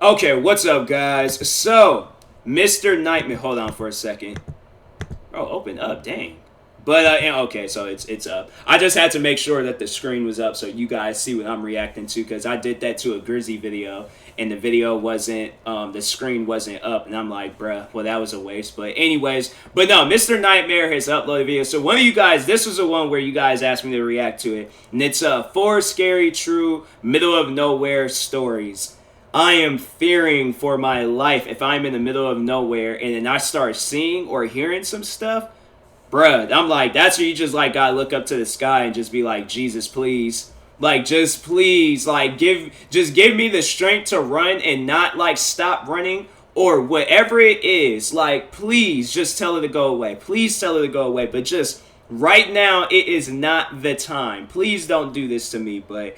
Okay, what's up, guys? So, Mr. Nightmare. Hold on for a second. Oh, open up, dang. But okay, so it's up. I just had to make sure that the screen was up so you guys see what I'm reacting to because I did that to a Grizzy video and the video wasn't the screen wasn't up and I'm like, bruh, well that was a waste. But anyways, but no, Mr. Nightmare has uploaded video. So one of you guys, this was the one where you guys asked me to react to it, and it's 4 scary true middle of nowhere stories. I am fearing for my life if I'm in the middle of nowhere and then I start seeing or hearing some stuff. Bruh, I'm like, that's where you just like gotta look up to the sky and just be like, Jesus, please. Like, just please, like, just give me the strength to run and not like stop running or whatever it is. Like, please just tell it to go away. Please tell it to go away. But just right now, it is not the time. Please don't do this to me. But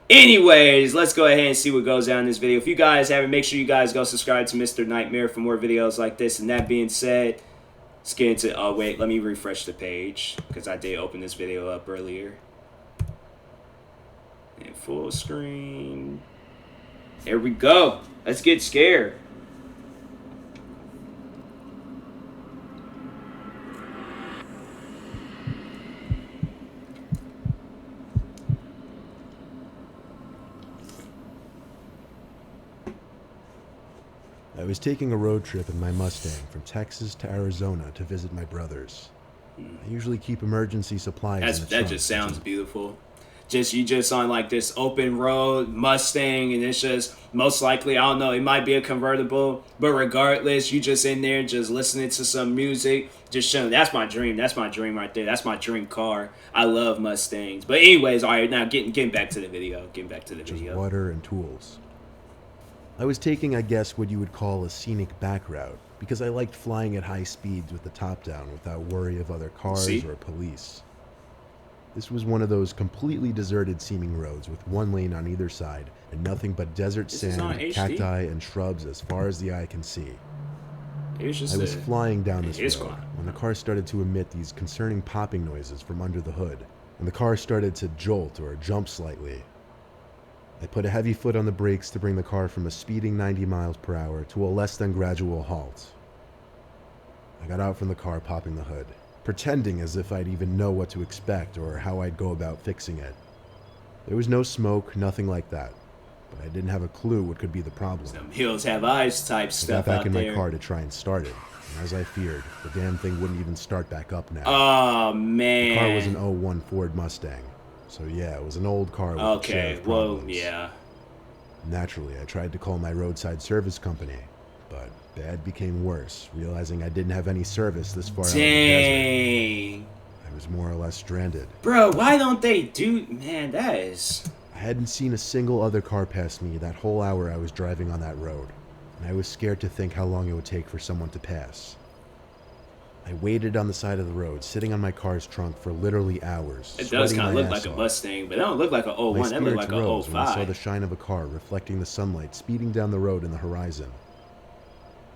anyways, let's go ahead and see what goes down in this video. If you guys haven't, make sure you guys go subscribe to Mr. Nightmare for more videos like this. And that being said, let's get into, oh wait, let me refresh the page because I did open this video up earlier. And full screen. There we go. Let's get scared. I was taking a road trip in my Mustang from Texas to Arizona to visit my brothers. I usually keep emergency supplies in the That trunk. just sounds beautiful. You just on like this open road Mustang, and it's just most likely, I don't know, it might be a convertible, but regardless, you just in there just listening to some music, just chilling. That's my dream. That's my dream right there. That's my dream car. I love Mustangs. But anyways, all right, now getting back to the video. Just water and tools. I was taking, I guess, what you would call a scenic back route because I liked flying at high speeds with the top down without worry of other cars or police. This was one of those completely deserted seeming roads with one lane on either side and nothing but desert sand, cacti, and shrubs as far as the eye can see. I was flying down this road when the car started to emit these concerning popping noises from under the hood, and the car started to jolt or jump slightly. I put a heavy foot on the brakes to bring the car from a speeding 90 miles per hour to a less than gradual halt. I got out from the car, popping the hood, pretending as if I'd even know what to expect or how I'd go about fixing it. There was no smoke, nothing like that, but I didn't have a clue what could be the problem. Some hills have eyes type stuff out there. I got back in my car to try and start it, and as I feared, the damn thing wouldn't even start back up now. Oh, man. The car was an '01 Ford Mustang, so yeah, it was an old car with a share of problems. Yeah. Naturally, I tried to call my roadside service company, but bad became worse, realizing I didn't have any service this far out in the desert. I was more or less stranded. Bro, why don't they do... Man, that is... I hadn't seen a single other car pass me that whole hour I was driving on that road, and I was scared to think how long it would take for someone to pass. I waited on the side of the road, sitting on my car's trunk for literally hours. It does kind of look like a Mustang, but it don't look like an '01. That look like a '05. When I saw the shine of a car reflecting the sunlight speeding down the road in the horizon.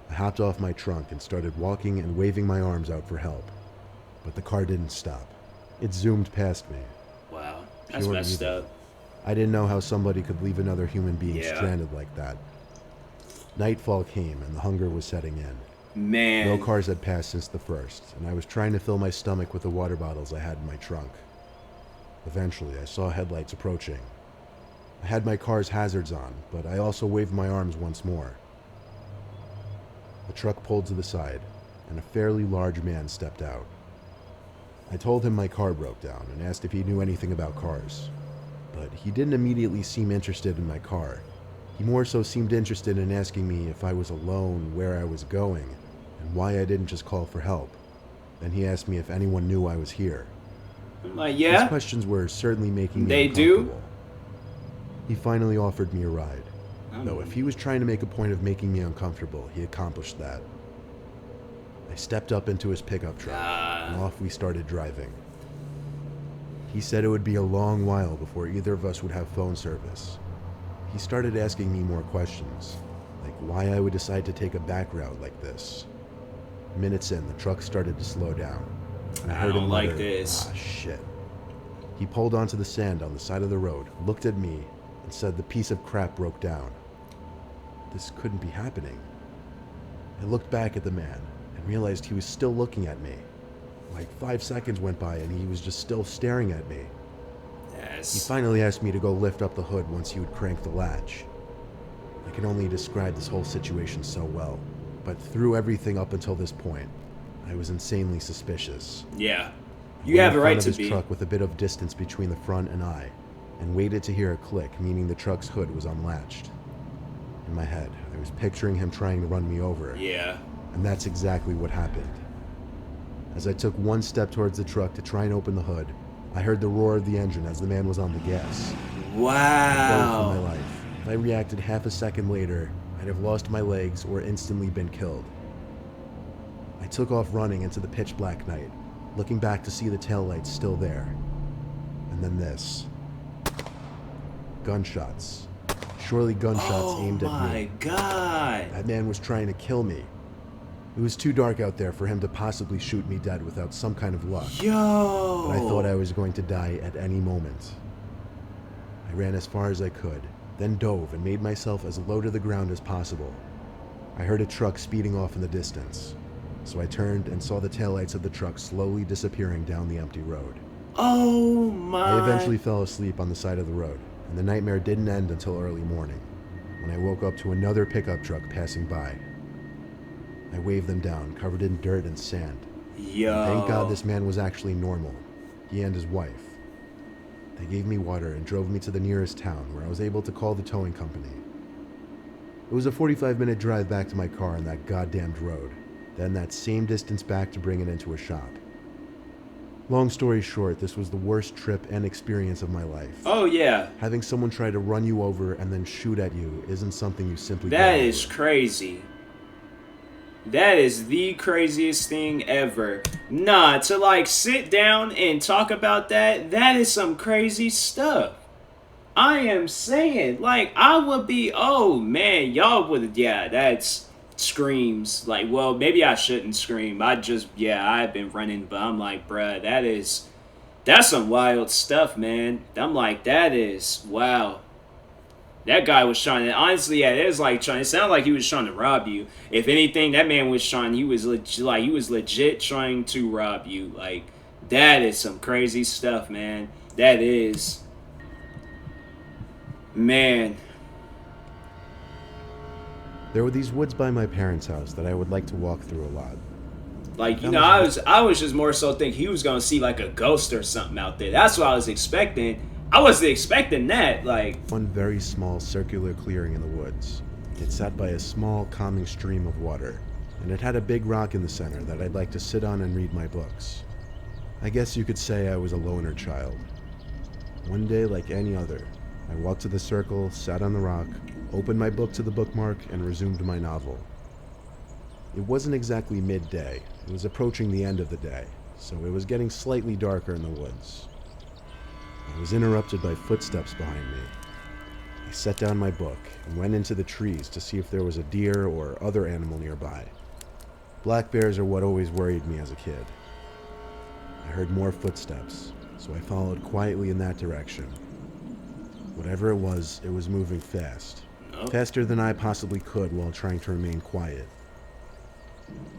I hopped off my trunk and started walking and waving my arms out for help. But the car didn't stop. It zoomed past me. Wow, that's messed up. I didn't know how somebody could leave another human being stranded like that. Nightfall came and the hunger was setting in. Man. No cars had passed since the first, and I was trying to fill my stomach with the water bottles I had in my trunk. Eventually, I saw headlights approaching. I had my car's hazards on, but I also waved my arms once more. The truck pulled to the side, and a fairly large man stepped out. I told him my car broke down and asked if he knew anything about cars, but he didn't immediately seem interested in my car. He more so seemed interested in asking me if I was alone, where I was going, and why I didn't just call for help. Then he asked me if anyone knew I was here. Yeah. These questions were certainly making me uncomfortable. He finally offered me a ride. Though if he was trying to make a point of making me uncomfortable, he accomplished that. I stepped up into his pickup truck, and off we started driving. He said it would be a long while before either of us would have phone service. He started asking me more questions, like why I would decide to take a back route like this. Minutes in, the truck started to slow down. And I heard him mutter, like this. "Ah, shit." He pulled onto the sand on the side of the road, looked at me, and said the piece of crap broke down. This couldn't be happening. I looked back at the man and realized he was still looking at me. Like 5 seconds went by and he was just still staring at me. Yes. He finally asked me to go lift up the hood once he would crank the latch. I can only describe this whole situation so well, but through everything up until this point, I was insanely suspicious. Yeah. You have a right to be. I went in front of his truck with a bit of distance between the front and I, and waited to hear a click, meaning the truck's hood was unlatched. In my head, I was picturing him trying to run me over. Yeah. And that's exactly what happened. As I took one step towards the truck to try and open the hood, I heard the roar of the engine as the man was on the gas. Wow. I fell for my life. If I reacted half a second later, I'd have lost my legs or instantly been killed. I took off running into the pitch black night, looking back to see the taillights still there. And then this. Gunshots. Surely gunshots aimed at me. Oh my God. That man was trying to kill me. It was too dark out there for him to possibly shoot me dead without some kind of luck. Yo. But I thought I was going to die at any moment. I ran as far as I could, then dove and made myself as low to the ground as possible. I heard a truck speeding off in the distance, so I turned and saw the taillights of the truck slowly disappearing down the empty road. Oh my. I eventually fell asleep on the side of the road, and the nightmare didn't end until early morning, when I woke up to another pickup truck passing by. I waved them down, covered in dirt and sand. Yo. And thank God this man was actually normal, he and his wife. They gave me water and drove me to the nearest town, where I was able to call the towing company. It was a 45-minute drive back to my car on that goddamned road, then that same distance back to bring it into a shop. Long story short, this was the worst trip and experience of my life. Oh yeah. Having someone try to run you over and then shoot at you isn't something you simply get That over. is crazy. That is the craziest thing ever. Nah, to like sit down and talk about that, that is some crazy stuff. I am saying, like, I would be, oh man, y'all would, yeah, that's screams. Like, well, maybe I shouldn't scream. I've been running, but I'm like, bruh, that's some wild stuff, man. I'm like, that is, wow. That guy was trying to, honestly, yeah, it sounded like he was trying to rob you. If anything, that man was he was legit trying to rob you. Like, that is some crazy stuff, man. That is, man. There were these woods by my parents' house that I would like to walk through a lot. Like, you know, I was just more so thinking he was gonna see like a ghost or something out there. That's what I was expecting. I wasn't expecting that, like... One very small circular clearing in the woods. It sat by a small, calming stream of water, and it had a big rock in the center that I'd like to sit on and read my books. I guess you could say I was a loner child. One day, like any other, I walked to the circle, sat on the rock, opened my book to the bookmark, and resumed my novel. It wasn't exactly midday. It was approaching the end of the day, so it was getting slightly darker in the woods. I was interrupted by footsteps behind me. I set down my book and went into the trees to see if there was a deer or other animal nearby. Black bears are what always worried me as a kid. I heard more footsteps, so I followed quietly in that direction. Whatever it was moving fast. Oh. Faster than I possibly could while trying to remain quiet.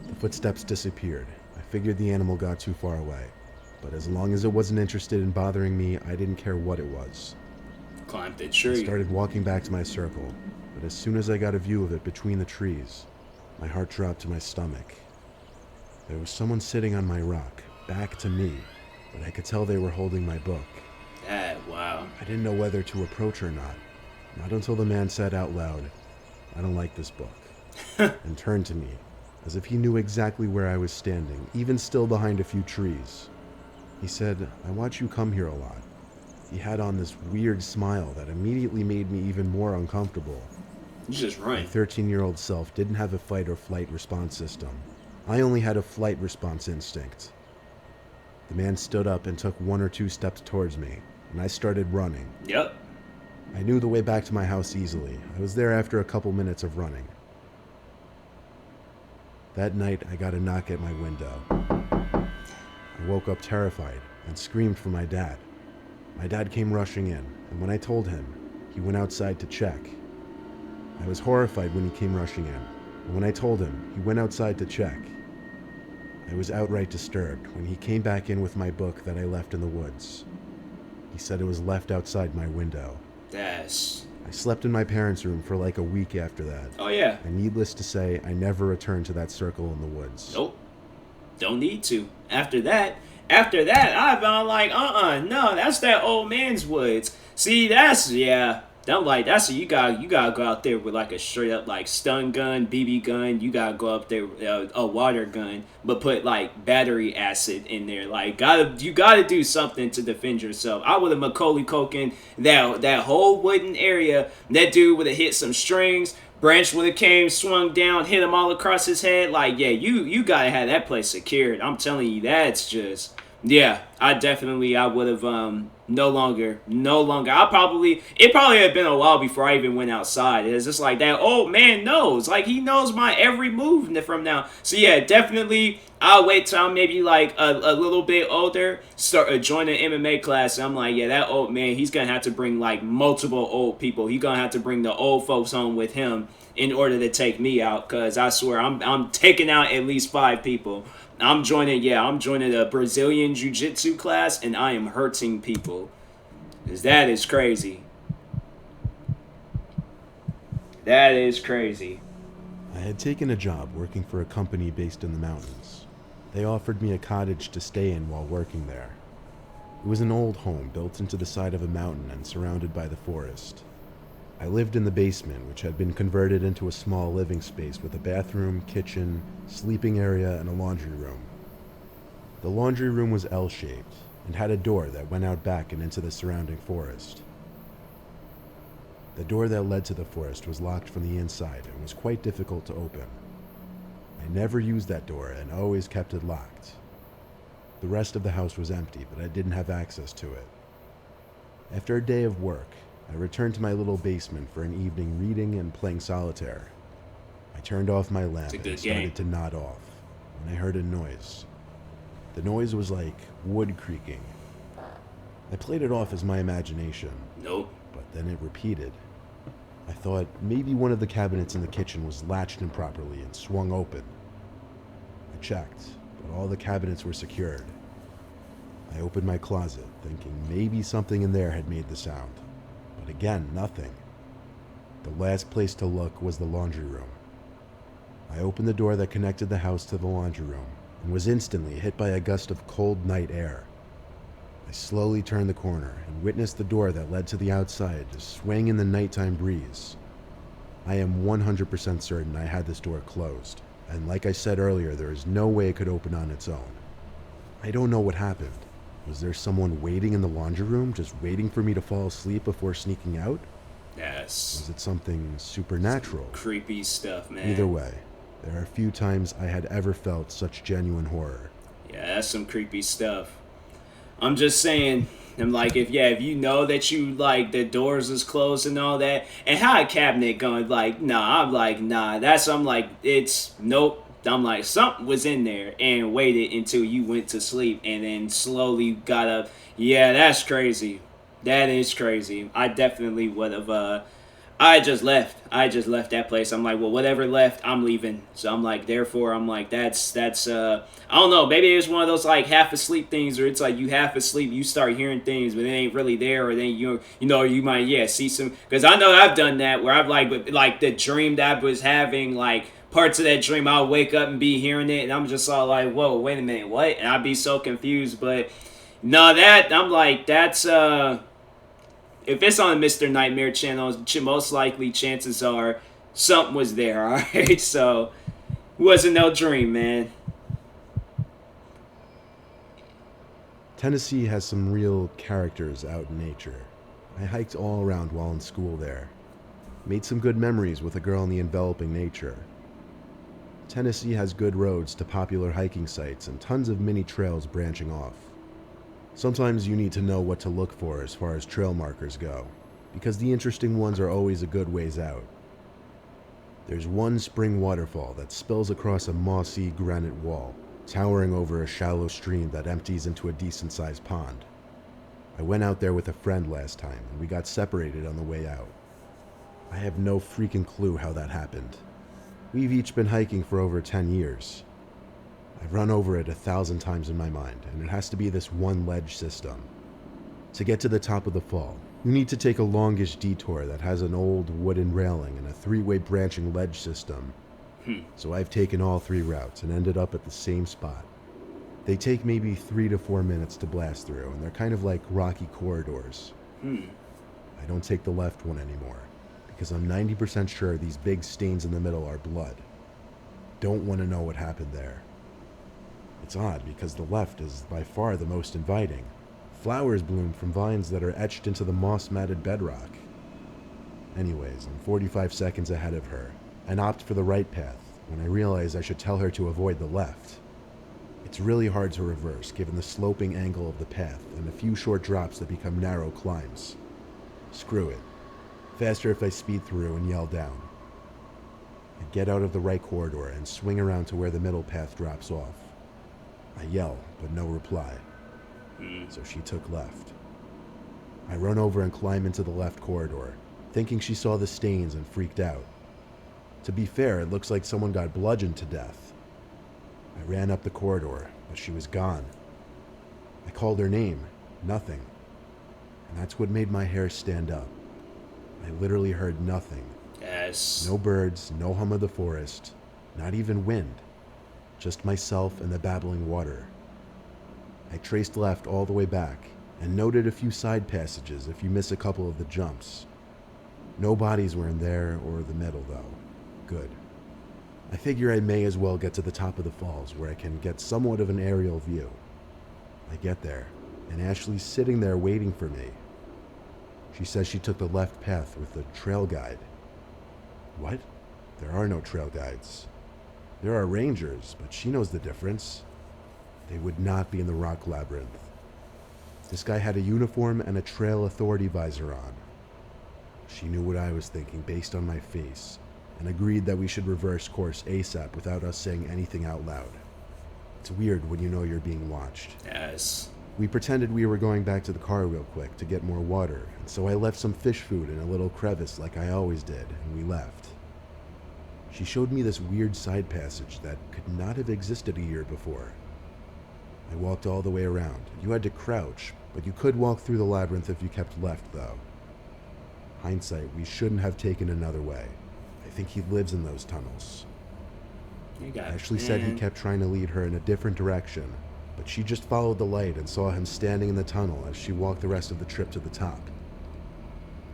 The footsteps disappeared. I figured the animal got too far away. But as long as it wasn't interested in bothering me, I didn't care what it was. Climbed the tree. I started walking back to my circle, but as soon as I got a view of it between the trees, my heart dropped to my stomach. There was someone sitting on my rock, back to me, but I could tell they were holding my book. Wow. I didn't know whether to approach or not until the man said out loud, "I don't like this book," and turned to me, as if he knew exactly where I was standing, even still behind a few trees. He said, "I watch you come here a lot." He had on this weird smile that immediately made me even more uncomfortable. You just run. My 13-year-old self didn't have a fight or flight response system. I only had a flight response instinct. The man stood up and took 1 or 2 steps towards me, and I started running. Yep. I knew the way back to my house easily. I was there after a couple minutes of running. That night, I got a knock at my window. I woke up terrified and screamed for my dad. My dad came rushing in, and when I told him, he went outside to check. I was horrified when he came rushing in, and when I told him, he went outside to check. I was outright disturbed when he came back in with my book that I left in the woods. He said it was left outside my window. I slept in my parents' room for like a week after that. Oh, yeah. And needless to say, I never returned to that circle in the woods. Nope. Don't need to. After that, I've been like, no, that's that old man's woods. See, yeah. I'm like, you gotta go out there with like a straight up like stun gun, BB gun. You gotta go up there with a water gun, but put like battery acid in there. Like, you gotta do something to defend yourself. I would have Macaulay Culkin that whole wooden area. That dude would have hit some strings. Branch would have came, swung down, hit him all across his head. Like, yeah, you gotta have that place secured. I'm telling you, that's just. Yeah, I would have no longer. It probably had been a while before I even went outside. It's just like that old man knows. Like, he knows my every move from now. So yeah, definitely I'll wait till I'm maybe like a little bit older, start join an MMA class. And I'm like, yeah, that old man, he's gonna have to bring like multiple old people. He's gonna have to bring the old folks home with him in order to take me out, cause I swear I'm taking out at least 5 people. I'm joining a Brazilian Jiu-Jitsu class, and I am hurting people. Cause that is crazy. That is crazy. I had taken a job working for a company based in the mountains. They offered me a cottage to stay in while working there. It was an old home built into the side of a mountain and surrounded by the forest. I lived in the basement, which had been converted into a small living space with a bathroom, kitchen, sleeping area, and a laundry room. The laundry room was L-shaped and had a door that went out back and into the surrounding forest. The door that led to the forest was locked from the inside and was quite difficult to open. I never used that door and always kept it locked. The rest of the house was empty, but I didn't have access to it. After a day of work, I returned to my little basement for an evening reading and playing solitaire. I turned off my lamp and started to nod off when I heard a noise. The noise was like wood creaking. I played it off as my imagination. Nope. But then it repeated. I thought maybe one of the cabinets in the kitchen was latched improperly and swung open. I checked, but all the cabinets were secured. I opened my closet, thinking maybe something in there had made the sound. But again, nothing. The last place to look was the laundry room. I opened the door that connected the house to the laundry room and was instantly hit by a gust of cold night air. I slowly turned the corner and witnessed the door that led to the outside just swing in the nighttime breeze. I am 100% certain I had this door closed, and like I said earlier, there is no way it could open on its own. I don't know what happened. Was there someone waiting in the laundry room, just waiting for me to fall asleep before sneaking out? Yes. Was it something supernatural? Some creepy stuff, man. Either way, there are few times I had ever felt such genuine horror. Yeah, that's some creepy stuff. I'm just saying, I'm like, if you know that you, like, the doors is closed and all that, and how a cabinet going, like, nah, I'm like, nah, I'm like, it's, nope. I'm like, something was in there and waited until you went to sleep and then slowly got up. Yeah, that's crazy. That is crazy. I definitely would have, I just left that place. I'm like, well, whatever left, I'm leaving. So I'm like, therefore, I'm like, that's, I don't know, maybe it's one of those, like, half asleep things, or it's like you half asleep, you start hearing things, but it ain't really there, or then, you might, see some, because I know I've done that, where I've, like, the dream that I was having, like, parts of that dream, I'll wake up and be hearing it, and I'm just all like, whoa, wait a minute, what? And I'd be so confused, but, no, I'm like, that's, if it's on the Mr. Nightmare channel, most likely chances are something was there, alright? So, wasn't no dream, man. Tennessee has some real characters out in nature. I hiked all around while in school there. Made some good memories with a girl in the enveloping nature. Tennessee has good roads to popular hiking sites and tons of mini trails branching off. Sometimes you need to know what to look for as far as trail markers go, because the interesting ones are always a good ways out. There's one spring waterfall that spills across a mossy granite wall, towering over a shallow stream that empties into a decent-sized pond. I went out there with a friend last time, and we got separated on the way out. I have no freaking clue how that happened. We've each been hiking for over 10 years. I've run over it 1,000 times in my mind, and it has to be this one ledge system. To get to the top of the fall, you need to take a longish detour that has an old wooden railing and a 3-way branching ledge system. So I've taken all 3 routes and ended up at the same spot. They take maybe 3 to 4 minutes to blast through, and they're kind of like rocky corridors. I don't take the left one anymore, because I'm 90% sure these big stains in the middle are blood. Don't want to know what happened there. It's odd because the left is by far the most inviting. Flowers bloom from vines that are etched into the moss-matted bedrock. Anyways, I'm 45 seconds ahead of her, and opt for the right path when I realize I should tell her to avoid the left. It's really hard to reverse given the sloping angle of the path and a few short drops that become narrow climbs. Screw it. Faster if I speed through and yell down. I get out of the right corridor and swing around to where the middle path drops off. I yell, but no reply. So she took left. I run over and climb into the left corridor, thinking she saw the stains and freaked out. To be fair, it looks like someone got bludgeoned to death. I ran up the corridor, but she was gone. I called her name. Nothing. And that's what made my hair stand up. I literally heard nothing. Yes. No birds, no hum of the forest, not even wind. Just myself and the babbling water. I traced left all the way back, and noted a few side passages if you miss a couple of the jumps. No bodies were in there or the middle, though. Good. I figure I may as well get to the top of the falls, where I can get somewhat of an aerial view. I get there, and Ashley's sitting there waiting for me. She says she took the left path with the trail guide. What? There are no trail guides. There are rangers, but she knows the difference. They would not be in the rock labyrinth. This guy had a uniform and a trail authority visor on. She knew what I was thinking based on my face, and agreed that we should reverse course ASAP without us saying anything out loud. It's weird when you know you're being watched. Yes. We pretended we were going back to the car real quick to get more water, and so I left some fish food in a little crevice like I always did, and we left. She showed me this weird side passage that could not have existed a year before. I walked all the way around. You had to crouch, but you could walk through the labyrinth if you kept left, though. Hindsight, we shouldn't have taken another way. I think he lives in those tunnels. Ashley said he kept trying to lead her in a different direction, but she just followed the light and saw him standing in the tunnel as she walked the rest of the trip to the top.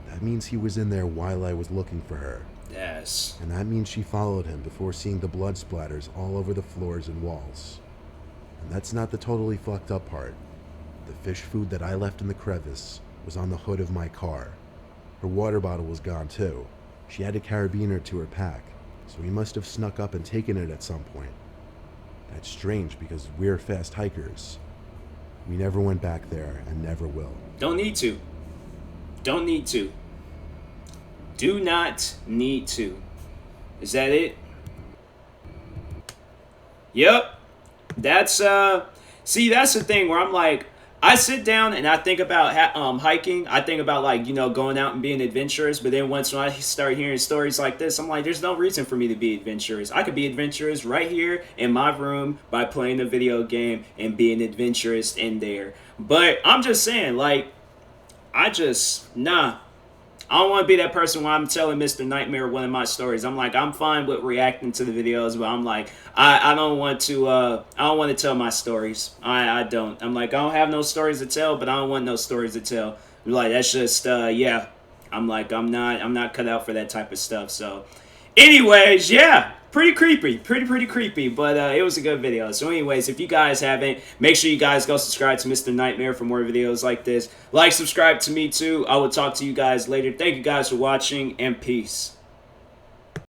That means he was in there while I was looking for her. Yes. And that means she followed him before seeing the blood splatters all over the floors and walls. And that's not the totally fucked up part. The fish food that I left in the crevice was on the hood of my car. Her water bottle was gone too. She had a carabiner to her pack, so he must have snuck up and taken it at some point. That's strange because we're fast hikers. We never went back there and never will. Don't need to. Don't need to. Do not need to. Is that it? Yep. That's see, that's the thing where I'm like, I sit down and I think about hiking. I think about, like, you know, going out and being adventurous. But then once when I start hearing stories like this, I'm like, there's no reason for me to be adventurous. I could be adventurous right here in my room by playing a video game and being adventurous in there. But I'm just saying, like, I don't want to be that person when I'm telling Mr. Nightmare one of my stories. I'm like, I'm fine with reacting to the videos, but I'm like, I don't want to tell my stories. I don't. I'm like, I don't have no stories to tell, but I don't want no stories to tell. I'm like, that's just, yeah. I'm like, I'm not cut out for that type of stuff. So, anyways, yeah. Pretty creepy, pretty creepy, but it was a good video. So anyways, if you guys haven't, make sure you guys go subscribe to Mr. Nightmare for more videos like this. Like, subscribe to me too. I will talk to you guys later. Thank you guys for watching, and peace.